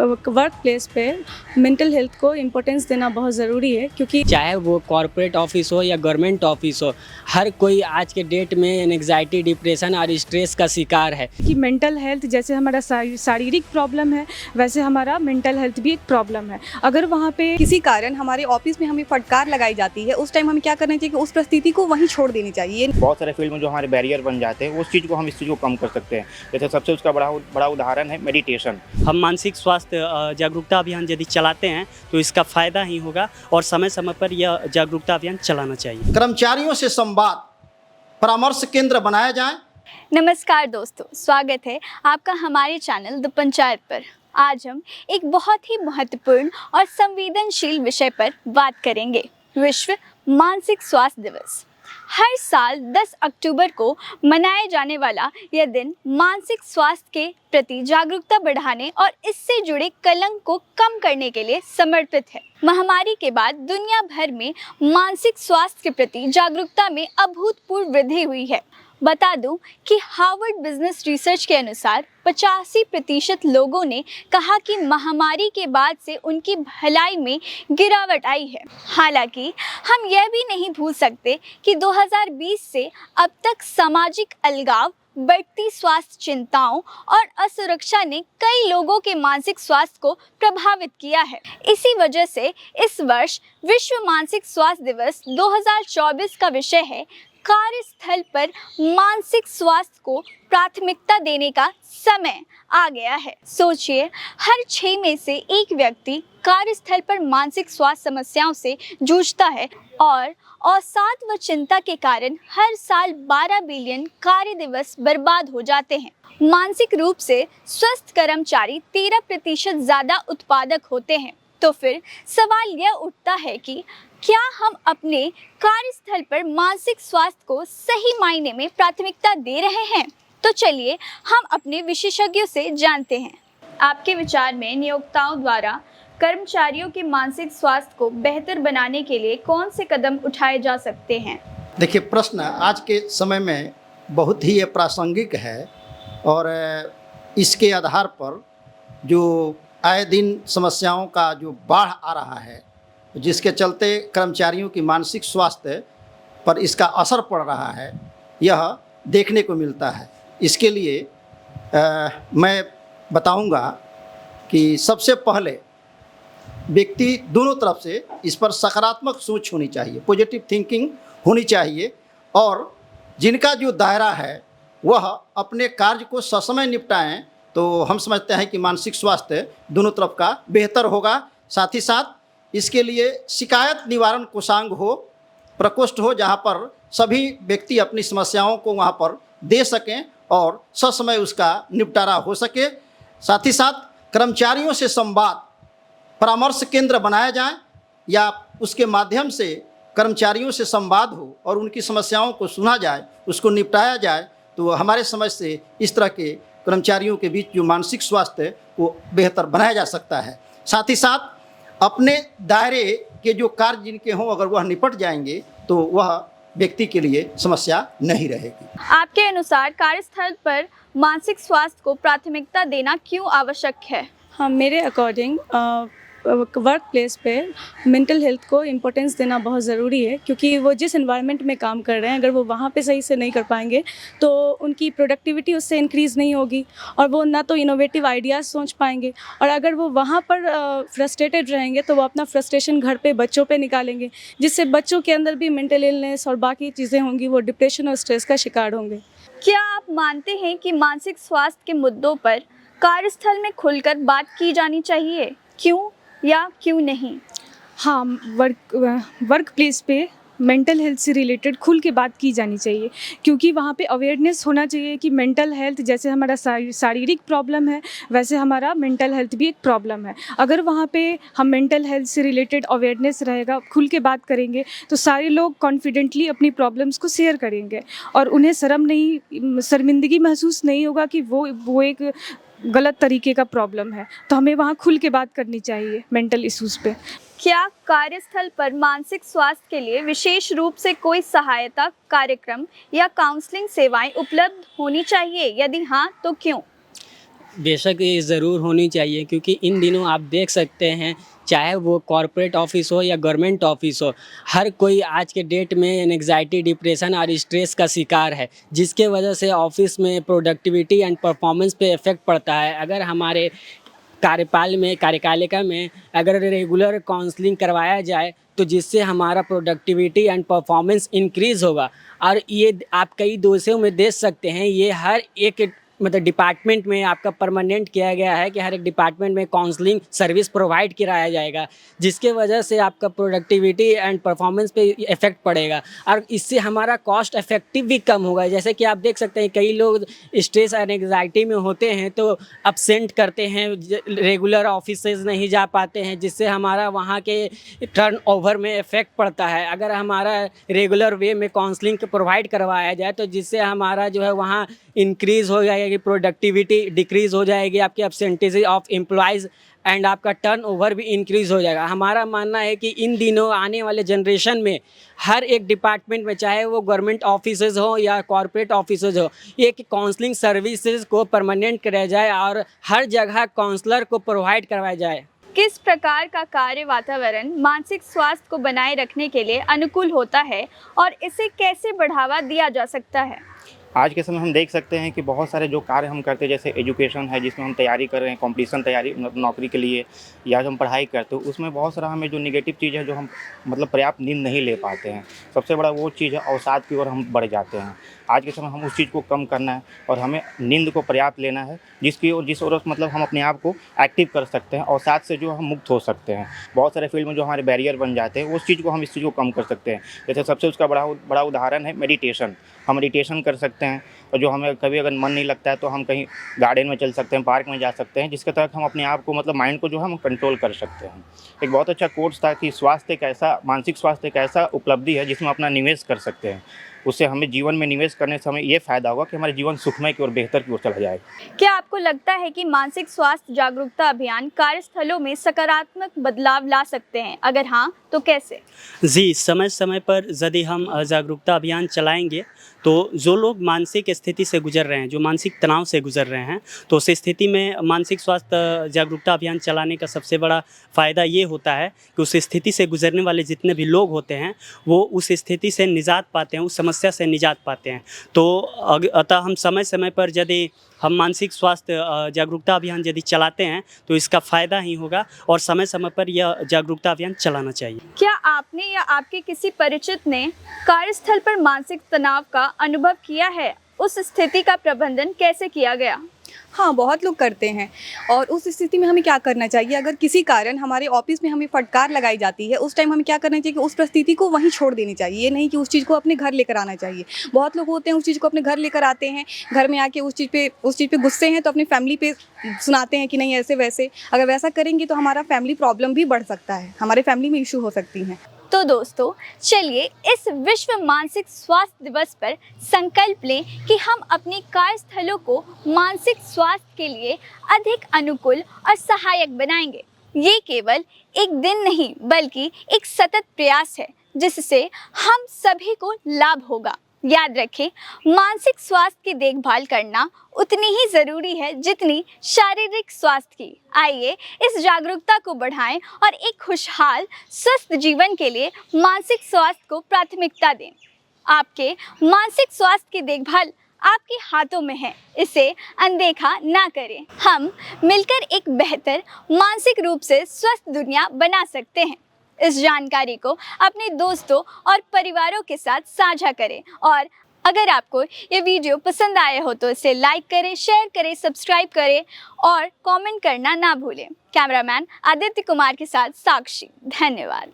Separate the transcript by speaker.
Speaker 1: Work place पे mental health को importance देना बहुत ज़रूरी है, क्योंकि
Speaker 2: चाहे वो कॉरपोरेट ऑफिस हो या गवर्नमेंट ऑफिस हो, हर कोई आज के डेट में एंग्जाइटी, डिप्रेशन और स्ट्रेस का शिकार है।
Speaker 1: कि मेंटल हेल्थ जैसे हमारा शारीरिक प्रॉब्लम है, वैसे हमारा मेंटल हेल्थ भी एक प्रॉब्लम है। अगर वहाँ पे
Speaker 3: किसी कारण हमारे ऑफिस में हमें फटकार लगाई जाती है, उस टाइम हमें क्या करना चाहिए कि उस परिस्थिति को वहीं छोड़ देनी चाहिए।
Speaker 4: बहुत सारे फील्ड में जो हमारे बैरियर बन जाते हैं, उस चीज़ को हम इस चीज़ को कम कर सकते हैं। जैसे सबसे उसका बड़ा उदाहरण है मेडिटेशन।
Speaker 2: हम मानसिक स्वास्थ्य जागरूकता अभियान यदि चलाते हैं तो इसका फ़ायदा ही होगा और समय समय पर यह जागरूकता अभियान चलाना चाहिए।
Speaker 5: कर्मचारियों से संवाद परामर्श केंद्र बनाया जाए।
Speaker 6: नमस्कार दोस्तों, स्वागत है आपका हमारे चैनल द पंचायत पर। आज हम एक बहुत ही महत्वपूर्ण और संवेदनशील विषय पर बात करेंगे, विश्व मानसिक स्वास्थ्य दिवस। हर साल 10 अक्टूबर को मनाया जाने वाला यह दिन मानसिक स्वास्थ्य के प्रति जागरूकता बढ़ाने और इससे जुड़े कलंक को कम करने के लिए समर्पित है। महामारी के बाद दुनिया भर में मानसिक स्वास्थ्य के प्रति जागरूकता में अभूतपूर्व वृद्धि हुई है। बता दूं कि हार्वर्ड बिजनेस रिसर्च के अनुसार 85% लोगों ने कहा कि महामारी के बाद से उनकी भलाई में गिरावट आई है। हालांकि हम यह भी नहीं भूल सकते कि 2020 से अब तक सामाजिक अलगाव, बढ़ती स्वास्थ्य चिंताओं और असुरक्षा ने कई लोगों के मानसिक स्वास्थ्य को प्रभावित किया है। इसी वजह से इस वर्ष विश्व मानसिक स्वास्थ्य दिवस 2024 का विषय है, कार्यस्थल पर मानसिक स्वास्थ्य को प्राथमिकता देने का समय आ गया है। सोचिए, हर 6 में से एक व्यक्ति कार्यस्थल पर मानसिक स्वास्थ्य समस्याओं से जूझता है और अवसाद व चिंता के कारण हर साल 12 बिलियन कार्य दिवस बर्बाद हो जाते हैं। मानसिक रूप से स्वस्थ कर्मचारी 13% ज़्यादा उत्पादक होते हैं। तो फिर सवाल यह उठता है कि क्या हम अपने कार्यस्थल पर मानसिक स्वास्थ्य को सही मायने में प्राथमिकता दे रहे हैं? तो चलिए हम अपने विशेषज्ञों से जानते हैं। आपके विचार में नियोक्ताओं द्वारा कर्मचारियों के मानसिक स्वास्थ्य को बेहतर बनाने के लिए कौन से कदम उठाए जा सकते हैं?
Speaker 5: देखिए, प्रश्न आज के समय में बहुत ही प्रासंगिक है और इसके आधार पर जो आए दिन समस्याओं का जो बाढ़ आ रहा है, जिसके चलते कर्मचारियों की मानसिक स्वास्थ्य पर इसका असर पड़ रहा है, यह देखने को मिलता है। इसके लिए मैं बताऊंगा कि सबसे पहले व्यक्ति दोनों तरफ से इस पर सकारात्मक सोच होनी चाहिए, पॉजिटिव थिंकिंग होनी चाहिए और जिनका जो दायरा है वह अपने कार्य को ससमय निपटाएं, तो हम समझते हैं कि मानसिक स्वास्थ्य दोनों तरफ का बेहतर होगा। साथ ही साथ इसके लिए शिकायत निवारण कोषांग हो, प्रकोष्ठ हो, जहाँ पर सभी व्यक्ति अपनी समस्याओं को वहाँ पर दे सकें और ससमय उसका निपटारा हो सके। साथ ही साथ कर्मचारियों से संवाद परामर्श केंद्र बनाया जाए या उसके माध्यम से कर्मचारियों से संवाद हो और उनकी समस्याओं को सुना जाए, उसको निपटाया जाए, तो हमारे समझ से इस तरह के कर्मचारियों के बीच जो मानसिक स्वास्थ्य को बेहतर बनाया जा सकता है। साथ ही साथ अपने दायरे के जो कार्य जिनके हों, अगर वह निपट जाएंगे तो वह व्यक्ति के लिए समस्या नहीं रहेगी।
Speaker 6: आपके अनुसार कार्यस्थल पर मानसिक स्वास्थ्य को प्राथमिकता देना क्यों आवश्यक है?
Speaker 1: हाँ, मेरे अकॉर्डिंग वर्क प्लेस पे मेंटल हेल्थ को इम्पोर्टेंस देना बहुत ज़रूरी है, क्योंकि वो जिस एनवायरनमेंट में काम कर रहे हैं, अगर वो वहाँ पे सही से नहीं कर पाएंगे तो उनकी प्रोडक्टिविटी उससे इंक्रीज़ नहीं होगी और वो ना तो इनोवेटिव आइडियाज़ सोच पाएंगे। और अगर वो वहाँ पर फ्रस्ट्रेटेड रहेंगे तो वो अपना फ्रस्ट्रेशन घर पे बच्चों पे निकालेंगे, जिससे बच्चों के अंदर भी मेंटल इलनेस और बाकी चीज़ें होंगी, वो डिप्रेशन और स्ट्रेस का शिकार होंगे।
Speaker 6: क्या आप मानते हैं कि मानसिक स्वास्थ्य के मुद्दों पर कार्यस्थल में खुलकर बात की जानी चाहिए? क्यों या क्यों नहीं?
Speaker 7: हाँ, वर्क प्लेस पे मेंटल हेल्थ से रिलेटेड खुल के बात की जानी चाहिए, क्योंकि वहाँ पे अवेयरनेस होना चाहिए कि मेंटल हेल्थ जैसे हमारा शारीरिक प्रॉब्लम है, वैसे हमारा मेंटल हेल्थ भी एक प्रॉब्लम है। अगर वहाँ पे हम मेंटल हेल्थ से रिलेटेड अवेयरनेस रहेगा, खुल के बात करेंगे, तो सारे लोग कॉन्फिडेंटली अपनी प्रॉब्लम्स को शेयर करेंगे और उन्हें शर्मिंदगी महसूस नहीं होगा कि वो एक गलत तरीके का प्रॉब्लम है। तो हमें वहाँ खुल के बात करनी चाहिए मेंटल इश्यूज़ पे।
Speaker 6: क्या कार्यस्थल पर मानसिक स्वास्थ्य के लिए विशेष रूप से कोई सहायता कार्यक्रम या काउंसलिंग सेवाएं उपलब्ध होनी चाहिए? यदि हाँ, तो क्यों?
Speaker 8: बेशक ये ज़रूर होनी चाहिए, क्योंकि इन दिनों आप देख सकते हैं, चाहे वो कॉरपोरेट ऑफिस हो या गवर्नमेंट ऑफिस हो, हर कोई आज के डेट में एंग्जाइटी, डिप्रेशन और स्ट्रेस का शिकार है, जिसके वजह से ऑफिस में प्रोडक्टिविटी एंड परफॉर्मेंस पे इफ़ेक्ट पड़ता है। अगर हमारे कार्यपालिका में अगर रेगुलर काउंसलिंग करवाया जाए, तो जिससे हमारा प्रोडक्टिविटी एंड परफॉर्मेंस इंक्रीज़ होगा। और ये आप कई देशों में देख सकते हैं, ये हर एक मतलब डिपार्टमेंट में आपका परमानेंट किया गया है कि हर एक डिपार्टमेंट में काउंसलिंग सर्विस प्रोवाइड कराया जाएगा, जिसके वजह से आपका प्रोडक्टिविटी एंड परफॉर्मेंस पे इफ़ेक्ट पड़ेगा और इससे हमारा कॉस्ट इफेक्टिव भी कम होगा। जैसे कि आप देख सकते हैं, कई लोग स्ट्रेस और एंग्जाइटी में होते हैं तो अब्सेंट करते हैं, रेगुलर ऑफिसेज नहीं जा पाते हैं, जिससे हमारा वहाँ के टर्न ओवर में इफ़ेक्ट पड़ता है। अगर हमारा रेगुलर वे में काउंसलिंग प्रोवाइड करवाया जाए, तो जिससे हमारा जो है वहाँ इंक्रीज़ हो जाएगी, प्रोडक्टिविटी डिक्रीज़ हो जाएगी, आपकी एब्सेंटेज ऑफ एम्प्लॉयज़ एंड आपका टर्नओवर भी इंक्रीज़ हो जाएगा। हमारा मानना है कि इन दिनों आने वाले जनरेशन में हर एक डिपार्टमेंट में, चाहे वो गवर्नमेंट ऑफिसेज हो या कॉरपोरेट ऑफिसेज हो, एक काउंसलिंग सर्विसेज को परमानेंट कराया जाए और हर जगह काउंसलर को प्रोवाइड करवाया जाए।
Speaker 6: किस प्रकार का कार्य वातावरण मानसिक स्वास्थ्य को बनाए रखने के लिए अनुकूल होता है और इसे कैसे बढ़ावा दिया जा सकता है?
Speaker 4: आज के समय हम देख सकते हैं कि बहुत सारे जो कार्य हम करते हैं, जैसे एजुकेशन है जिसमें हम तैयारी कर रहे हैं, कॉम्पिटिशन तैयारी नौकरी के लिए, या जो हम पढ़ाई करते हैं, उसमें बहुत सारा हमें जो नेगेटिव चीज़ है, जो हम मतलब पर्याप्त नींद नहीं ले पाते हैं। सबसे बड़ा वो चीज़ है अवसाद की ओर हम बढ़ जाते हैं। आज के समय हम उस चीज़ को कम करना है और हमें नींद को पर्याप्त लेना है, जिस ओर मतलब हम अपने आप को एक्टिव कर सकते हैं, अवसाद से जो हम मुक्त हो सकते हैं। बहुत सारे फील्ड में जो हमारे बैरियर बन जाते हैं, उस चीज़ को हम इस चीज़ को कम कर सकते हैं। जैसे सबसे उसका बड़ा उदाहरण है मेडिटेशन। हम मेडिटेशन कर सकते हैं, और जो हमें कभी अगर मन नहीं लगता है तो हम कहीं गार्डन में चल सकते हैं, पार्क में जा सकते हैं, जिसके तहत हम अपने आप को मतलब माइंड को जो है हम कंट्रोल कर सकते हैं। एक बहुत अच्छा कोर्स था कि मानसिक स्वास्थ्य एक ऐसा उपलब्धि है जिसमें अपना निवेश कर सकते हैं। उससे हमें जीवन में निवेश करने से हमें ये फ़ायदा होगा कि हमारे जीवन सुखमय की ओर, बेहतर की ओर चला जाएगा।
Speaker 6: क्या आपको लगता है कि मानसिक स्वास्थ्य जागरूकता अभियान कार्यस्थलों में सकारात्मक बदलाव ला सकते हैं? अगर हाँ, तो कैसे?
Speaker 2: जी, समय समय पर यदि हम जागरूकता अभियान चलाएंगे, तो जो लोग मानसिक स्थिति से गुजर रहे हैं, जो मानसिक तनाव से गुजर रहे हैं, तो उस स्थिति में मानसिक स्वास्थ्य जागरूकता अभियान चलाने का सबसे बड़ा फ़ायदा ये होता है कि उस स्थिति से गुजरने वाले जितने भी लोग होते हैं, वो उस स्थिति से निजात पाते हैं, उस समस्या से निजात पाते हैं। तो अतः हम समय समय पर यदि हम मानसिक स्वास्थ्य जागरूकता अभियान यदि चलाते हैं, तो इसका फ़ायदा ही होगा और समय समय पर यह जागरूकता अभियान चलाना चाहिए।
Speaker 6: क्या आपने या आपके किसी परिचित ने कार्यस्थल पर मानसिक तनाव का अनुभव किया है? उस स्थिति का प्रबंधन कैसे किया गया?
Speaker 3: हाँ, बहुत लोग करते हैं। और उस स्थिति में हमें क्या करना चाहिए? अगर किसी कारण हमारे ऑफिस में हमें फटकार लगाई जाती है, उस टाइम हमें क्या करना चाहिए कि उस परिस्थिति को वहीं छोड़ देनी चाहिए। ये नहीं कि उस चीज़ को अपने घर लेकर आना चाहिए। बहुत लोग होते हैं उस चीज़ को अपने घर लेकर आते हैं, घर में आके उस चीज़ पे गुस्से हैं, तो अपनी फैमिली पे सुनाते हैं कि नहीं ऐसे वैसे। अगर वैसा करेंगे तो हमारा फैमिली प्रॉब्लम भी बढ़ सकता है, हमारे फैमिली में इशू हो सकती हैं।
Speaker 6: तो दोस्तों, चलिए इस विश्व मानसिक स्वास्थ्य दिवस पर संकल्प लें कि हम अपने कार्यस्थलों को मानसिक स्वास्थ्य के लिए अधिक अनुकूल और सहायक बनाएंगे। ये केवल एक दिन नहीं, बल्कि एक सतत प्रयास है, जिससे हम सभी को लाभ होगा। याद रखें, मानसिक स्वास्थ्य की देखभाल करना उतनी ही ज़रूरी है जितनी शारीरिक स्वास्थ्य की। आइए इस जागरूकता को बढ़ाएं और एक खुशहाल स्वस्थ जीवन के लिए मानसिक स्वास्थ्य को प्राथमिकता दें। आपके मानसिक स्वास्थ्य की देखभाल आपके हाथों में है, इसे अनदेखा ना करें। हम मिलकर एक बेहतर मानसिक रूप से स्वस्थ दुनिया बना सकते हैं। इस जानकारी को अपने दोस्तों और परिवारों के साथ साझा करें, और अगर आपको ये वीडियो पसंद आया हो तो इसे लाइक करें, शेयर करें, सब्सक्राइब करें और कमेंट करना ना भूलें। कैमरामैन आदित्य कुमार के साथ साक्षी, धन्यवाद।